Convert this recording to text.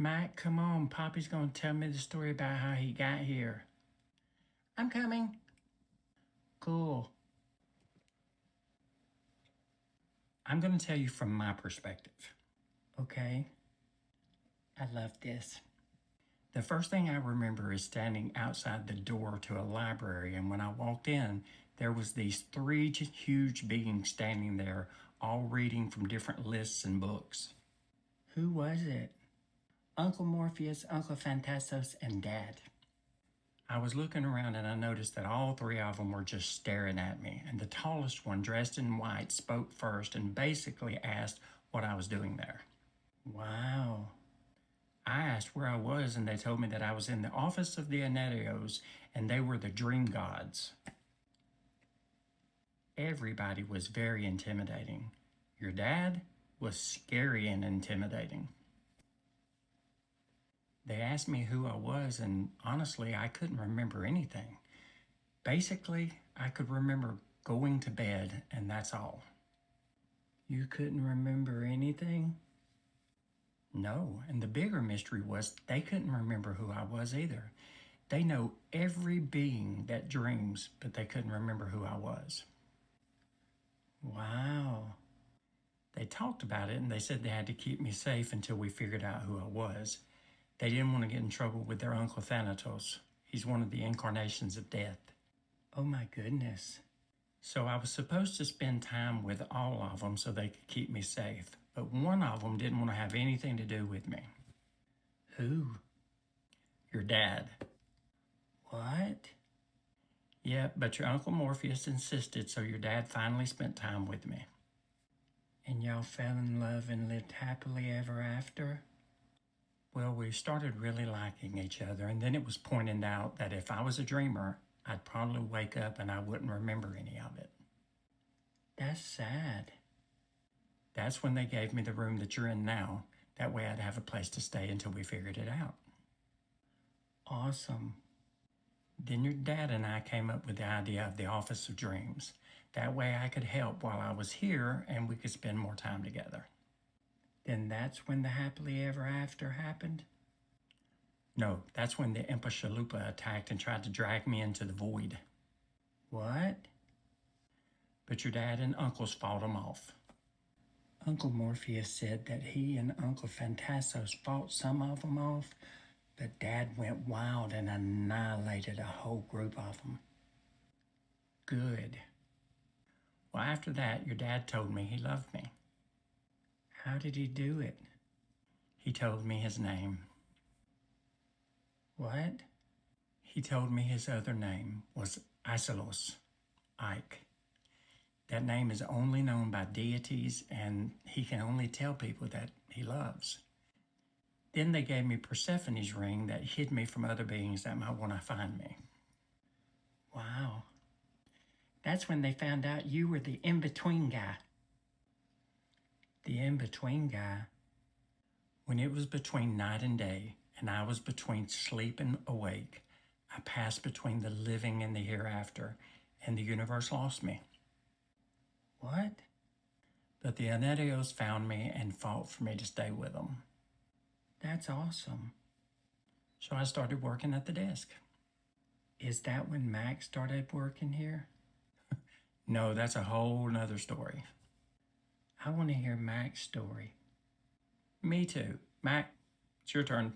Mac, come on. Poppy's going to tell me the story about how he got here. I'm coming. Cool. I'm going to tell you from my perspective. Okay? I love this. The first thing I remember is standing outside the door to a library, and when I walked in, there was these three huge beings standing there, all reading from different lists and books. Who was it? Uncle Morpheus, Uncle Phantastos, and Dad. I was looking around and I noticed that all three of them were just staring at me, and the tallest one, dressed in white, spoke first and basically asked what I was doing there. Wow. I asked where I was, and they told me that I was in the office of the oneiros, and they were the Dreamgods. Everybody was very intimidating. Your dad was scary and intimidating. They asked me who I was, and honestly, I couldn't remember anything. Basically, I could remember going to bed, and that's all. You couldn't remember anything? No, and the bigger mystery was they couldn't remember who I was either. They know every being that dreams, but they couldn't remember who I was. Wow. They talked about it, and they said they had to keep me safe until we figured out who I was. They didn't want to get in trouble with their Uncle Thanatos. He's one of the incarnations of death. Oh my goodness. So I was supposed to spend time with all of them so they could keep me safe, but one of them didn't want to have anything to do with me. Who? Your dad. What? Yep, but your Uncle Morpheus insisted, so your dad finally spent time with me. And y'all fell in love and lived happily ever after? Well, we started really liking each other, and then it was pointed out that if I was a dreamer, I'd probably wake up and I wouldn't remember any of it. That's sad. That's when they gave me the room that you're in now. That way I'd have a place to stay until we figured it out. Awesome. Then your dad and I came up with the idea of the Office of Dreams. That way I could help while I was here and we could spend more time together. Then that's when the happily ever after happened? No, that's when the Impa Chalupa attacked and tried to drag me into the void. What? But your dad and uncles fought them off. Uncle Morpheus said that he and Uncle Phantastos fought some of them off, but Dad went wild and annihilated a whole group of them. Good. Well, after that, your dad told me he loved me. How did he do it? He told me his name. What? He told me his other name was Isolos, Ike. That name is only known by deities, and he can only tell people that he loves. Then they gave me Persephone's ring that hid me from other beings that might want to find me. Wow. That's when they found out you were the in-between guy. The in-between guy? When it was between night and day, and I was between sleep and awake, I passed between the living and the hereafter, and the universe lost me. What? But the oneiros found me and fought for me to stay with them. That's awesome. So I started working at the desk. Is that when Max started working here? No, that's a whole nother story. I want to hear Mac's story. Me too. Mac, it's your turn.